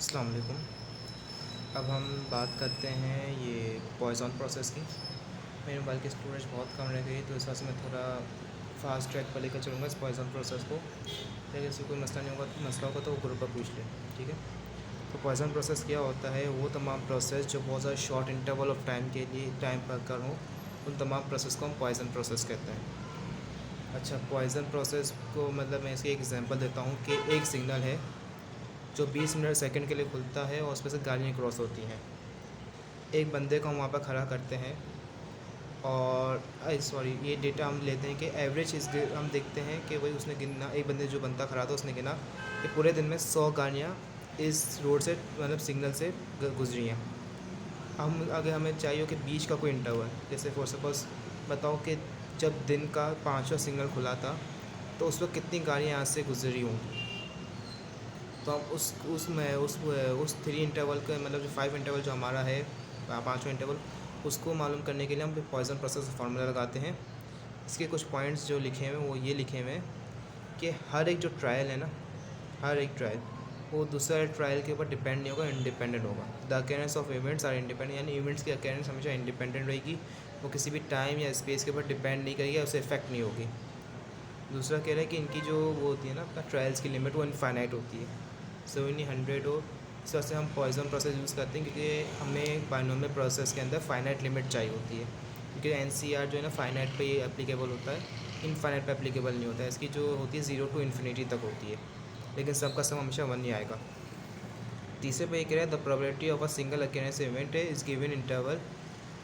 अस्सलाम वालेकुम। अब हम बात करते हैं ये पॉइज़न प्रोसेस की। मेरे मोबाइल की स्टोरेज बहुत कम रह गई, तो इस वजह से मैं थोड़ा फास्ट ट्रैक पर लेकर चलूँगा इस पॉइज़न प्रोसेस को। लेकिन इससे कोई मसला होगा तो वो ग्रुप पर पूछ ले, ठीक है। तो पॉइज़न प्रोसेस क्या होता है? वो तमाम प्रोसेस जो बहुत ज़्यादा शॉर्ट इंटरवल ऑफ टाइम के लिए टाइम पर कर हों, उन तमाम प्रोसेस को हम पॉइज़न प्रोसेस कहते हैं। अच्छा, पॉइज़न प्रोसेस को मतलब मैं इसकी एक एग्जांपल देता हूँ कि एक सिग्नल है जो 20 मिनट सेकंड के लिए खुलता है और उसमें से गाड़ियाँ क्रॉस होती हैं। एक बंदे को हम वहाँ पर खड़ा करते हैं और सॉरी, ये डेटा हम लेते हैं कि एवरेज हम देखते हैं कि वही उसने गिना, एक बंदे जो बंदा खड़ा था उसने गिना कि पूरे दिन में 100 गाड़ियाँ इस रोड से मतलब सिग्नल से गुजरी हैं। हम अगर हमें चाहिए कि बीच का कोई इंटरवल, जैसे फॉर सपोज़ बताओ कि जब दिन का 5वां सिग्नल खुला था तो उस वक्त कितनी गाड़ियाँ यहाँ से गुजरी होंगी। तो हम उस 3 इंटरवल का मतलब जो 5 इंटरवल जो हमारा है, 5वां इंटरवल, उसको मालूम करने के लिए हम पॉइज़न प्रोसेस फार्मूला लगाते हैं। इसके कुछ पॉइंट्स जो लिखे हुए हैं वो ये लिखे हुए हैं कि हर एक जो ट्रायल है ना, हर एक ट्रायल वो दूसरे ट्रायल के ऊपर डिपेंड नहीं होगा, इंडिपेंडेंट होगा। The occurrence of events are independent, यानी इवेंट्स की अकेरेंस हमेशा इंडिपेंडेंट रहेगी, वो किसी भी टाइम या स्पेस के ऊपर डिपेंड नहीं करेगी, उससे इफेक्ट नहीं होगी। दूसरा कह रहा है कि इनकी जो वो होती है ना, अपना ट्रायल्स की लिमिट वो इनफाइनाइट होती है, सो इन्हीं 100 हो। इस वजह से हम पॉइज़न प्रोसेस यूज़ करते हैं क्योंकि हमें बाइनोमियल प्रोसेस के अंदर फाइनाइट लिमिट चाहिए होती है, क्योंकि एनसीआर जो है ना फाइनाइट पे एप्लीकेबल होता है, इनफाइनाइट पे एप्लीकेबल नहीं होता है। इसकी जो होती है 0 टू इन्फिनिटी तक होती है, लेकिन सबका सब हमेशा 1 ही आएगा। तीसरे पे ये कह रहा है the probability of a single occurrence event is given interval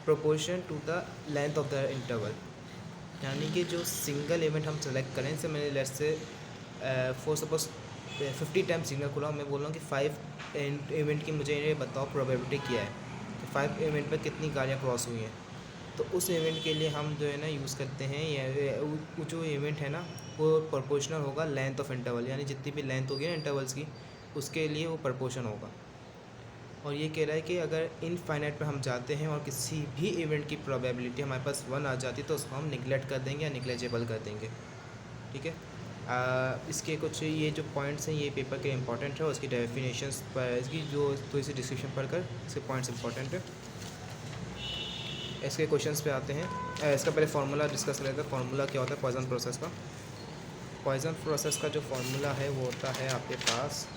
proportion to the length of the interval, यानी कि जो सिंगल इवेंट हम सेलेक्ट करें, जैसे मैंने let's say for suppose 50 time signal खुला, मैं बोल रहा हूँ कि 5 इवेंट की मुझे ये बताओ प्रोबेबिलिटी क्या है कि 5 इवेंट पर कितनी गाड़ियाँ क्रॉस हुई हैं। तो उस इवेंट के लिए हम जो है ना यूज़ करते हैं वो जो इवेंट है ना वो प्रोपोर्शनल होगा लेंथ ऑफ इंटरवल, यानी जितनी भी लेंथ होगी ना इंटरवल्स की, उसके लिए वो प्रोपोर्शन होगा। और ये कह रहा है कि अगर इनफाइनाइट पे हम जाते हैं और किसी भी इवेंट की प्रोबेबिलिटी हमारे पास 1 आ जाती है तो उसको हम निगलेक्ट कर देंगे या निगलेजेबल कर देंगे, ठीक है। इसके कुछ ये जो पॉइंट्स हैं ये पेपर के इंपॉर्टेंट है, और इसकी डेफिनेशंस पर इसकी जो थोड़ी सी डिस्क्रिप्शन पढ़कर इसके पॉइंट्स इंपॉर्टेंट है। इसके क्वेश्चंस पे आते हैं। इसका पहले फार्मूला डिस्कस कर लेते हैं। फार्मूला क्या होता है पॉइज़न प्रोसेस का? पॉइज़न प्रोसेस का जो फार्मूला है वो होता है आपके पास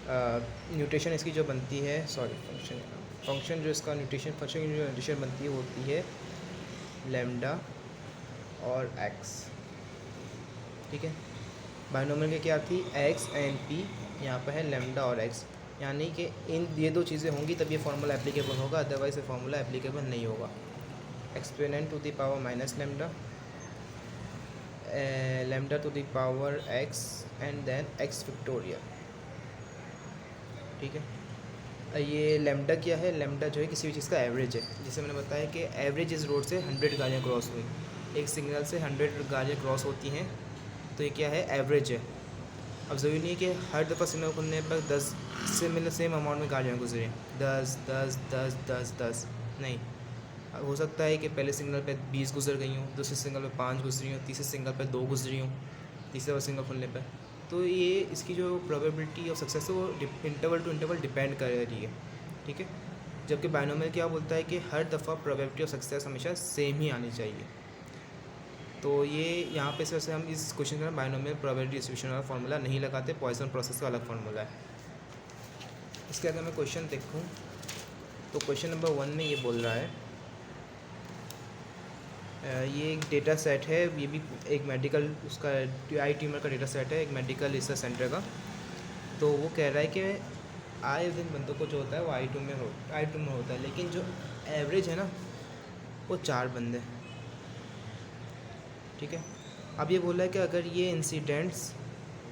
न्यूट्रिशन इसकी जो बनती है, सॉरी फंक्शन जो इसका फंक्शन की जो न्यूट्रिशन बनती है वो होती है लैम्डा और एक्स, ठीक है। बाइनोमियल की क्या थी? एक्स एंड पी, यहाँ पर है लैम्डा और एक्स, यानी कि इन ये दो चीज़ें होंगी तब ये फार्मूला एप्लीकेबल होगा, अदरवाइज ये फार्मूला एप्लीकेबल नहीं होगा। Exponent to the power minus lambda, lambda to the power X and then X factorial, ठीक है। ये लैम्डा क्या है? लैम्डा जो है किसी भी चीज़ का एवरेज है। जैसे मैंने बताया कि एवरेज इस रोड से 100 गाड़ियाँ क्रॉस हुई, एक सिग्नल से 100 गाड़ियाँ क्रॉस होती हैं, तो ये क्या है? एवरेज है। अब ज़रूरी नहीं है कि हर दफ़ा सिग्नल खुलने पर 10 से मतलब सेम अमाउंट में गाड़ियाँ गुजरें, 10 10 10 10 10 नहीं। हो सकता है कि पहले सिग्नल पे 20 गुजर गई हों, दूसरे सिग्नल पे 5 गुजरी हों, तीसरे सिग्नल पे 2 गुजरी हों, तीसरे सिग्नल खुलने पर। तो ये इसकी जो प्रोबेबिलिटी ऑफ सक्सेस है वो इंटरवल टू इंटरवल डिपेंड कर रही है, ठीक है। जबकि बाइनोमियल क्या बोलता है कि हर दफ़ा प्रोबेबिलिटी ऑफ सक्सेस हमेशा सेम ही आनी चाहिए। तो ये यहाँ पे इस वजह से हम इस क्वेश्चन का बाइनोमियल प्रोबेबिलिटी डिस्ट्रीब्यूशन वाला फार्मूला नहीं लगाते, पॉइसन प्रोसेस का अलग फार्मूला है। इसके अगर मैं क्वेश्चन देखूँ तो क्वेश्चन नंबर 1 में ये बोल रहा है, ये एक डेटा सेट है, ये भी एक मेडिकल उसका आई ट्यूमर का डेटा सेट है, एक मेडिकल रिसर्च सेंटर का। तो वो कह रहा है कि आए दिन बंदों को जो होता है वो आई ट्यूमर होता है, लेकिन जो एवरेज है ना वो 4 बंदे, ठीक है। अब ये बोला है कि अगर ये इंसिडेंट्स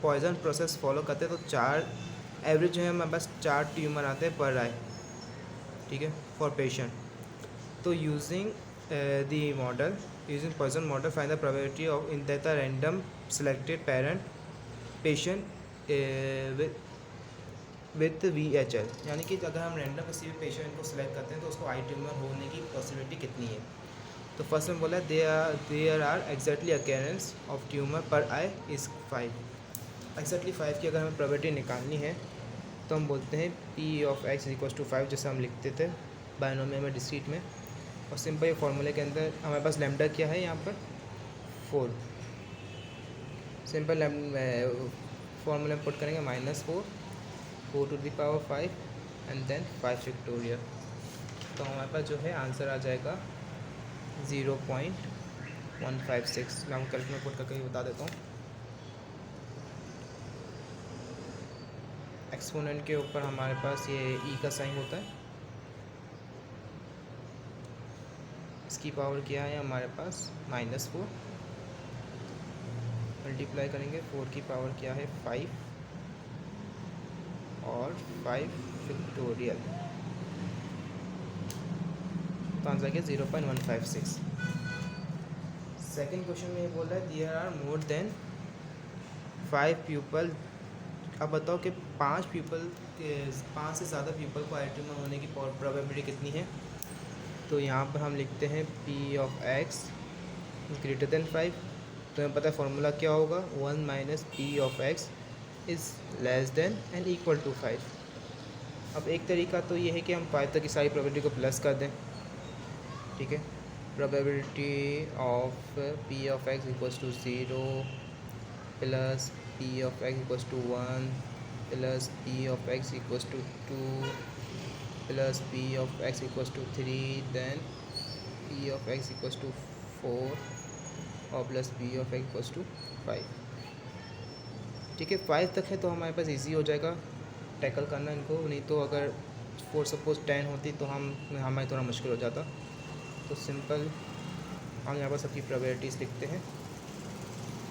पॉइजन प्रोसेस फॉलो करते हैं तो 4 एवरेज जो है हमारे पास 4 ट्यूमर आते हैं पर आई, ठीक है, फॉर पेशेंट। तो using the model, using Poisson model find the probability of in that the random selected parent patient with VHL, यानी कि अगर हम रैंडम किसी भी पेशेंट को सिलेक्ट करते हैं तो उसको आई ट्यूमर होने की पॉसिबिलिटी कितनी है। तो फर्स्ट में बोला है there are exactly occurrence of tumour per I is 5। Exactly 5 की अगर हमें प्रोबेबिलिटी निकालनी है तो हम बोलते हैं P of X equal to 5, जैसे हम लिखते थे बायनोमियल में डिस्क्रीट में। और सिंपल ये फॉर्मूले के अंदर हमारे पास लैम्डा क्या है यहाँ पर 4। सिंपल फॉर्मूले में पुट करेंगे -4 4 to the power 5 and then 5 factorial. तो हमारे पास जो है आंसर आ जाएगा 0.156। मैं कैलकुलेटर में पुट करके बता देता हूँ। एक्सपोनेंट के ऊपर हमारे पास ये ई का साइन होता है, इसकी पावर क्या है हमारे पास -4, मल्टीप्लाई करेंगे 4 की पावर क्या है 5 और 5 फैक्टोरियल, तो आंसर क्या 0.156। सेकेंड क्वेश्चन में ये बोल रहा है there are more than 5 people. अब बताओ कि 5 से ज़्यादा पीपल को आइट्यूमर होने की प्रोबेबिलिटी कितनी है। तो यहाँ पर हम लिखते हैं p of x greater than 5। तो हमें पता है फॉर्मूला क्या होगा 1 minus P of x is less than and equal to 5। अब एक तरीका तो ये है कि हम 5 तक की सारी प्रोबेबिलिटी को प्लस कर दें, ठीक है। Probability of p of x equals to 0 plus p of x equals to 1 plus p of x equals to 2 plus p of x equals to 3 then p of x equals to 4 और plus p of x equals to 5। ठीक है, 5 तक है तो हमारे पास easy हो जाएगा tackle करना इनको, नहीं तो अगर फोर सपोज 10 होती तो हमारे थोड़ा मुश्किल हो जाता। तो सिंपल हम यहाँ पर सबकी प्रोबेबिलिटीज़ लिखते हैं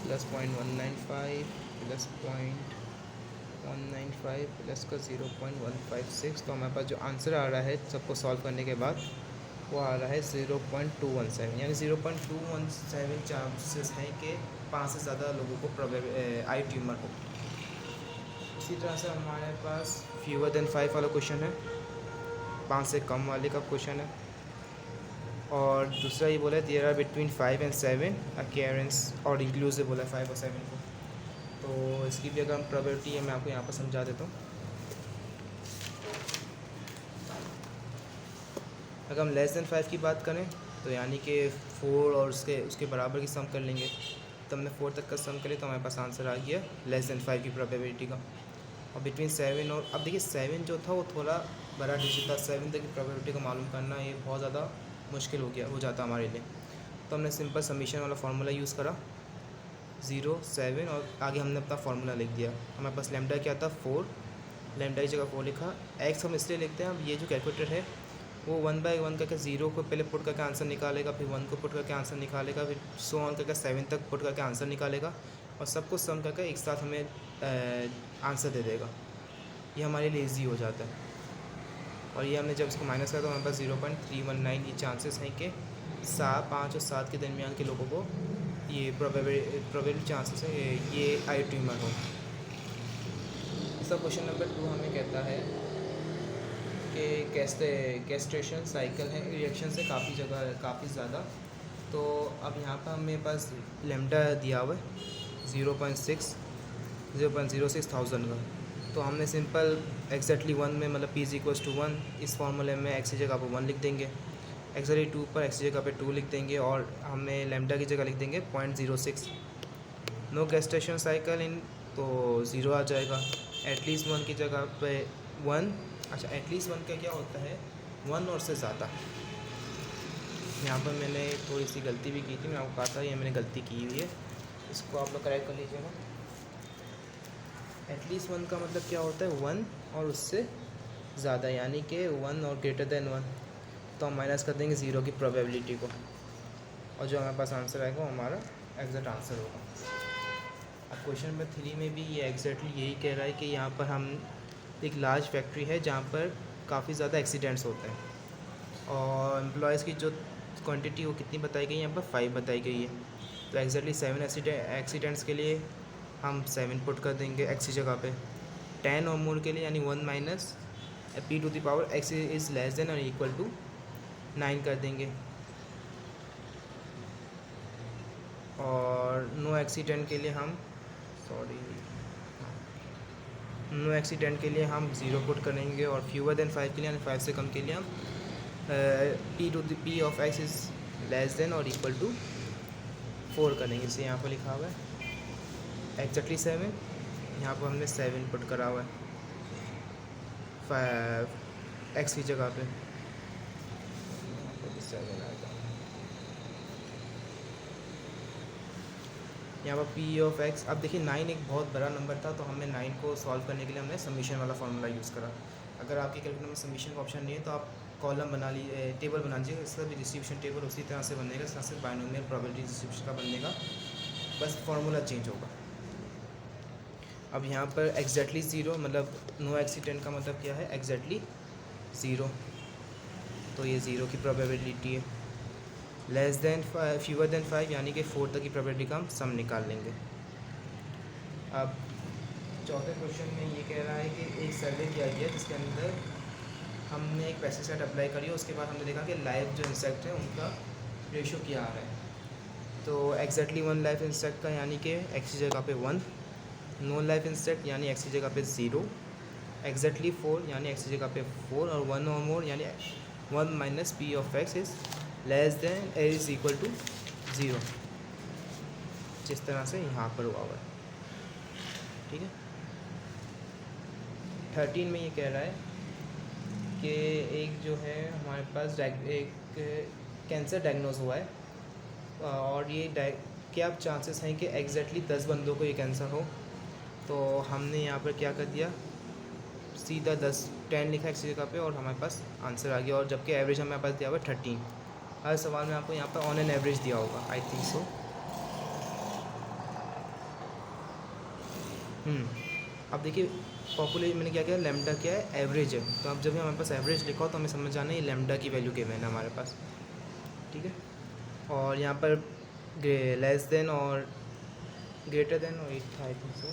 +0.195 प्लस 0.195 प्लस का 0.156। तो हमारे पास जो आंसर आ रहा है सबको सॉल्व करने के बाद वो आ रहा है 0.217, यानी 0.217 चांसेस हैं कि 5 से ज़्यादा लोगों को आई ट्यूमर हो। इसी तरह से हमारे पास फ्यूअर देन 5 वाला क्वेश्चन है, 5 से कम वाले का क्वेश्चन है। और दूसरा ये बोला है there are between 5 and 7 occurrence और इंक्लूसिव बोला है 5 और 7 को। तो इसकी भी अगर हम प्रोबेबिलिटी है मैं आपको यहाँ पर समझा देता हूँ। अगर हम लेस देन 5 की बात करें तो यानी कि 4 और उसके बराबर की सम कर लेंगे। तो हमने 4 तक का सम करें तो हमारे पास आंसर आ गया लेस देन 5 की प्रोबेबिलिटी का। और बिटवीन 7 और अब देखिए 7 जो था वो थोड़ा बड़ा डिजिट था, 7 तक की प्रोबेबिलिटी को मालूम करना ये बहुत ज़्यादा मुश्किल हो जाता हमारे लिए। तो हमने सिंपल समीशन वाला फार्मूला यूज़ करा 0 7 और आगे हमने अपना फार्मूला लिख दिया। हमारे पास लैम्डा क्या था 4, लैम्डा की जगह 4 लिखा। एक्स हम इसलिए लिखते हैं, अब ये जो कैलकुलेटर है वो 1/1 करके 0 को पहले पुट करके आंसर निकालेगा, फिर 1 को पुट करके आंसर निकालेगा, फिर सो ऑन करके 7 तक पुट करके आंसर निकालेगा और सबको सम करके एक साथ हमें आंसर दे देगा। ये हमारे लिए ईजी हो जाता है। और ये हमने जब इसको माइनस करा तो हमारे पास 0.319 ये चांसेस हैं कि 5 और 7 के दरमियान के लोगों को ये प्रोबेबल चांसेस है ये आई ट्यूमर हो। इसका क्वेश्चन नंबर 2 हमें कहता है कि कैस्ट्रेशन साइकिल है रिएक्शन से काफ़ी ज़्यादा। तो अब यहाँ पर मेरे पास लैम्डा दिया हुआ है 0.06,000 का। तो हमने सिंपल एग्जैक्टली 1 में मतलब p = 1 इस फार्मूले में x की जगह पर 1 लिख देंगे, एग्जैक्टली 2 पर x की जगह पे 2 लिख देंगे और हमें लैम्डा की जगह लिख देंगे 0.06। नो कैस्ट्रेशन साइकिल इन तो 0 आ जाएगा। एटलीस्ट 1 की जगह पे 1, अच्छा एटलीस्ट 1 का क्या होता है 1 और से ज़्यादा। यहाँ पर मैंने थोड़ी सी गलती भी की थी, मैं आपको कहा था ये मैंने गलती की हुई है, इसको आप लोग करेक्ट कर लीजिएगा। एटलीस्ट 1 का मतलब क्या होता है 1 और उससे ज़्यादा, यानी कि 1 और ग्रेटर देन 1। तो हम माइनस कर देंगे 0 की प्रोबेबिलिटी को और जो हमारे पास आंसर आएगा वो हमारा एग्जैक्ट आंसर होगा। अब क्वेश्चन नंबर 3 में भी ये एग्जैक्टली यही कह रहा है कि यहाँ पर हम एक लार्ज फैक्ट्री है जहाँ पर काफ़ी ज़्यादा एक्सीडेंट्स होते हैं और एम्प्लॉयज़ की जो क्वांटिटी वो कितनी बताई गई है यहाँ पर 5 बताई गई है। तो एग्जैक्टली 7 एक्सीडेंट्स के लिए हम 7 पुट कर देंगे x की जगह पे। 10 और मोर के लिए यानी 1 minus p⁴ x is less then और इक्वल टू 9 कर देंगे। और नो एक्सीडेंट के लिए हम नो एक्सीडेंट के लिए हम 0 पुट करेंगे, और फ्यूअर देन 5 के लिए, यानी 5 से कम के लिए हम p of x is less then और इक्वल टू 4 करेंगे। इसे यहाँ पर लिखा हुआ है एग्जैक्टली 7, यहाँ पर हमने 7 पुट करा हुआ है 5 x की जगह पे, यहाँ पर भी 7 आएगा। यहाँ पर p ऑफ x, अब देखिए 9 एक बहुत बड़ा नंबर था, तो हमने 9 को सॉल्व करने के लिए हमने समीशन वाला फार्मूला यूज़ करा। अगर आपके कैलकुलेटर में समीशन का ऑप्शन नहीं है तो आप कॉलम बना लीजिए, टेबल बना लीजिए, इसका भी डिस्ट्रीब्यूशन टेबल उसी तरह से बनेगा, इस तरह से बाइनोमियल प्रोबेबिलिटी डिस्ट्रीब्यूशन का बनेगा, बस फार्मूला चेंज होगा। अब यहाँ पर एग्जैक्टली 0 मतलब नो एक्सीडेंट का मतलब क्या है, एग्जैक्टली 0, तो ये 0 की प्रोबेबिलिटी है। लेस देन फ्यूअर देन 5 यानी कि 4 तक की प्रोबेबिलिटी का हम सम निकाल लेंगे। अब चौथे क्वेश्चन में ये कह रहा है कि एक सर्वे किया गया जिसके अंदर हमने एक पेस्टिसाइड अप्लाई करी, उसके बाद हमने देखा कि लाइव जो इंसेक्ट है उनका रेशो क्या आ रहा है। तो एग्जैक्टली 1 लाइफ इंसेक्ट का यानी कि x की जगह पे 1, नो लाइफ इंसेक्ट यानी x की जगह पे 0, एग्जैक्टली 4 यानी x की जगह पे 4, और 1 और मोर यानी 1 minus p of x is less than is equal to 0, जिस तरह से यहाँ पर हुआ हुआ है। ठीक है। 13 में ये कह रहा है कि एक जो है हमारे पास एक कैंसर डायग्नोज हुआ है, और ये क्या चांसेस हैं कि एग्जैक्टली 10 बंदों को ये कैंसर हो। तो हमने यहाँ पर क्या कर दिया, सीधा 10 लिखा है इसी जगह पे, और हमारे पास आंसर आ गया। और जबकि एवरेज हमारे पास दिया हुआ 13। हर सवाल में आपको यहाँ पर ऑन एन एवरेज दिया होगा, आई थिंक सो। अब देखिए पॉपुलेशन मैंने क्या किया, लैम्डा क्या है, एवरेज है। तो अब जब भी हमारे पास एवरेज लिखा हो तो हमें समझ आना है ये लैम्डा की वैल्यू गिवन है हमारे पास। ठीक है। और यहाँ पर लेस देन और ग्रेटर देन और 8 था, आई थिंक सो,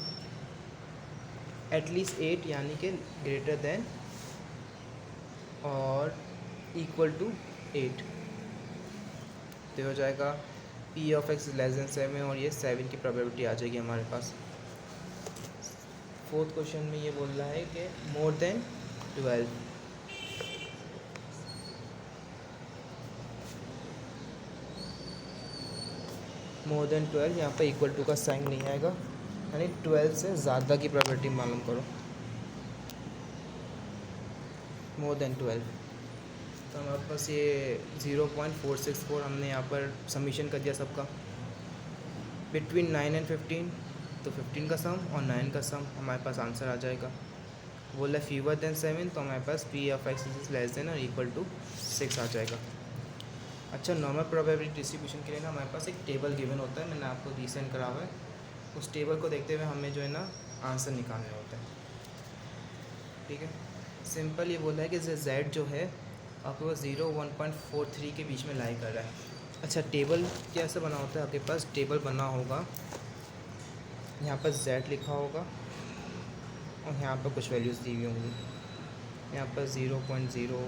एटलीस्ट 8 यानी कि ग्रेटर देन और इक्वल टू 8, तो हो जाएगा p of x less than 7, और ये 7 की प्रोबेबिलिटी आ जाएगी हमारे पास। फोर्थ क्वेश्चन में ये बोल रहा है कि मोर देन 12, मोर देन 12 यहाँ पर इक्वल टू का साइन नहीं आएगा, यानी 12 से ज़्यादा की प्रोबेबिलिटी मालूम करो, मोर देन 12। तो हमारे पास ये 0.464 हमने यहाँ पर सबमिशन कर दिया सबका। बिटवीन 9 एंड 15, तो 15 का सम और 9 का सम, हमारे पास आंसर आ जाएगा। बोला फीवर देन 7, तो हमारे पास p of x is less than और इक्वल टू 6 आ जाएगा। अच्छा, नॉर्मल प्रोबेबिलिटी डिस्ट्रीब्यूशन के लिए ना हमारे पास एक टेबल गिवन होता है, मैंने आपको रीसेंड करा हुआ है। उस टेबल को देखते हुए हमें जो है ना आंसर निकालना होता है। ठीक है। सिंपल ये बोला है कि z जो है आपके पास 1.43 के बीच में लाई कर रहा है। अच्छा, टेबल कैसे बना होता है, आपके पास टेबल बना होगा, यहाँ पर z लिखा होगा और यहाँ पर कुछ वैल्यूज़ दी हुई होंगी, यहाँ पर 0.0,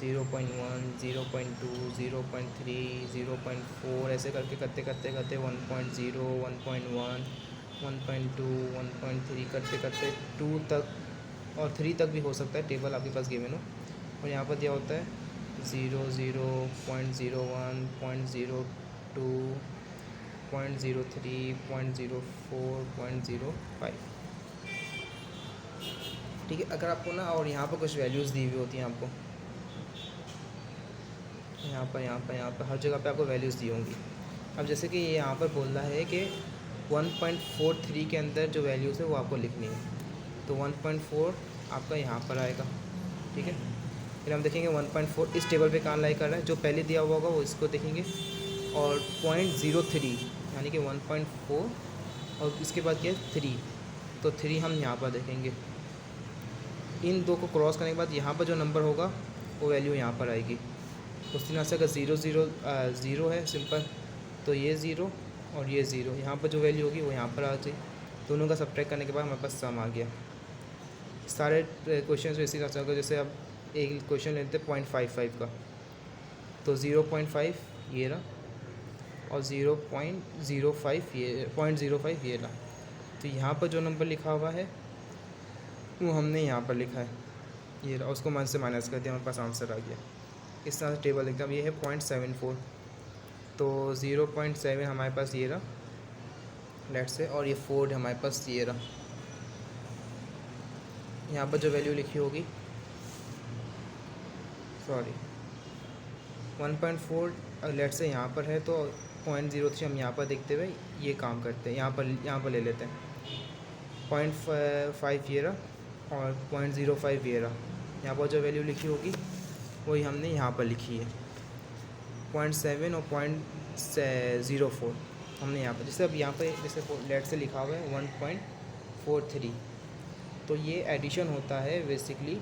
0.1, 0.2, 0.3, 0.4 ऐसे करके करते 1.0, 1.1, 1.2, 1.3 करते 2 तक और 3 तक भी हो सकता है टेबल आपके पास गिवन हो। और यहाँ पर दिया होता है 0, 0.01, 0.02, 0.03, 0.04, 0.05। ठीक है। अगर आपको ना, और यहाँ पर कुछ वैल्यूज़ दी हुई होती हैं आपको, यहाँ पर हर जगह पे आपको वैल्यूज़ दी होंगी। अब जैसे कि ये यहाँ पर बोल रहा है कि 1.43 के अंदर जो वैल्यूज़ है वो आपको लिखनी है, तो 1.4 आपका यहाँ पर आएगा। ठीक है। फिर हम देखेंगे 1.4 इस टेबल पे कहाँ लाई कर रहा है, जो पहले दिया हुआ होगा वो इसको देखेंगे, और 0.03 यानी कि 1.4 और इसके बाद क्या है 3, तो 3 हम यहाँ पर देखेंगे। इन दो को क्रॉस करने के बाद यहाँ पर जो नंबर होगा वो वैल्यू यहाँ पर आएगी। उस तरह से अगर 0 है सिंपल, तो ये 0 और ये 0, यहाँ पर जो वैल्यू होगी वो यहाँ पर आ जाएगी। दोनों का सब्ट्रैक्ट करने के बाद हमारे पास सम आ गया। सारे क्वेश्चन इसी तरह से होगा, जैसे अब एक क्वेश्चन लेते हैं 0.55 का, तो 0.5 ये रहा, और 0.05 ये 0.05 ये रहा। तो यहाँ पर जो नंबर लिखा हुआ है वो हमने यहाँ पर लिखा है, ये रहा। उसको 1 से माइनस कर दिया, हमारे पास आंसर आ गया। इस तरह से टेबल एकदम ये है 0.74। तो 0.7 हमारे पास ये रहा लेट से, और ये 4 हमारे पास ये रहा। यहाँ पर जो वैल्यू लिखी होगी, सॉरी 1.4 लेट से यहाँ पर है, तो 0.03 हम यहाँ पर देखते हुए ये काम करते हैं, यहाँ पर ले लेते हैं। 0.5 ये रहा और 0.05 ये रहा। यहाँ पर जो वैल्यू लिखी होगी वही हमने यहाँ पर लिखी है, 0.7 और 0.04 हमने यहाँ पर। जैसे अब यहाँ पर जैसे लेट से लिखा हुआ है 1.43, तो ये एडिशन होता है बेसिकली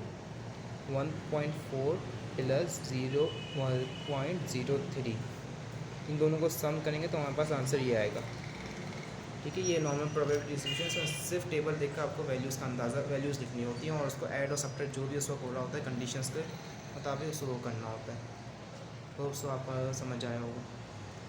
1.4 प्लस 0.03। इन दोनों को सम करेंगे तो हमारे पास आंसर ये आएगा। ठीक है, ये नॉर्मल प्रोबेबिलिटी डिस्ट्रीब्यूशन है। सिर्फ टेबल देखकर आपको वैल्यूज़ का अंदाज़ा, वैल्यूज़ लिखनी होती हैं और उसको ऐड और सब्ट्रैक्ट जो भी उसको हो रहा होता है कंडीशंस के मुताबिक उसको वो करना होता है। तो आपको समझ आया होगा।